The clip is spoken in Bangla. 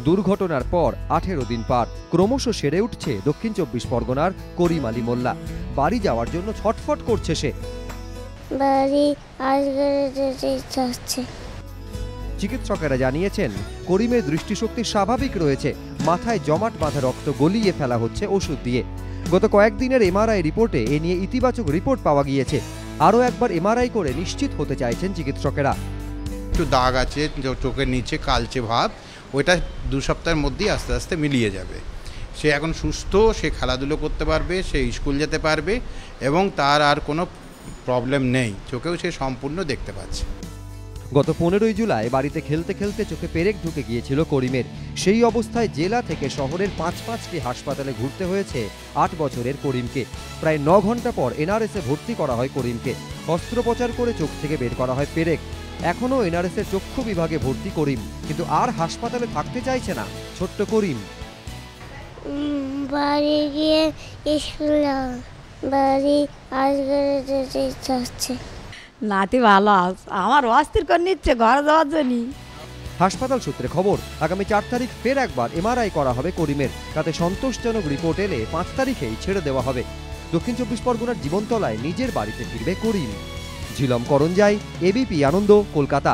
দুর্ঘটনার পর 18 দিন পার, ক্রমশ সেরে উঠছে দক্ষিণ 24 পরগনার করিম আলী মোল্লা। বাড়ি যাওয়ার জন্য ছটফট করছে সে। বাড়ি আজকে যেতে ইচ্ছা হচ্ছে। চিকিৎসকেরা জানিয়েছেন করিমের দৃষ্টিশক্তি স্বাভাবিক রয়েছে, মাথায় জমাট বাঁধা রক্ত গলিয়ে ফেলা হচ্ছে ওষুধ দিয়ে। গত কয়েকদিনের এমআরআই রিপোর্টে এ নিয়ে ইতিবাচক রিপোর্ট পাওয়া গিয়েছে। আরও একবার এমআরআই করে নিশ্চিত হতে চাইছেন চিকিৎসকেরা। একটু দাগ আছে চোখের নিচে, কালচে ভাব, ওইটা 2 সপ্তাহের মধ্যেই আস্তে আস্তে মিলিয়ে যাবে। সে এখন সুস্থ, সে খেলাধুলো করতে পারবে, সে স্কুল যেতে পারবে এবং তার আর কোনো প্রবলেম নেই, চোখেও সে সম্পূর্ণ দেখতে পাচ্ছে। গত 15ই জুলাই বাড়িতে খেলতে খেলতে চোখে পেরেক ঢুকে গিয়েছিল করিমের। সেই অবস্থায় জেলা থেকে শহরের 5-5টি হাসপাতালে ঘুরতে হয়েছে 8 বছরের করিমকে। প্রায় 9 ঘন্টা পর এনআরএসে ভর্তি করা হয় করিমকে। অস্ত্রোপচার করে চোখ থেকে বের করা হয় পেরেক। এখনও এনআরএসের চক্ষু বিভাগে ভর্তি করিম, কিন্তু আর হাসপাতালে থাকতে চাইছে না ছোট্ট করিম। বাড়ি গিয়ে স্কুল যাওয়া, বাড়ি আজকে যেতে ইচ্ছা হচ্ছে। নাতি ভালো আছে, আমার অস্থির করে নিচ্ছে ঘরে যাওয়ার জন্য। হাসপাতাল সূত্রে খবর, আগামী 4 তারিখ ফের একবার এমআরআই করা হবে করিমের। তাতে সন্তোষজনক রিপোর্ট এলে 5 তারিখেই ছেড়ে দেওয়া হবে। দক্ষিণ 24 পরগনার জীবনতলায় নিজের বাড়িতে ফিরবে করিম। ঝিলম করঞ্জাই, এবিপি আনন্দ, কলকাতা।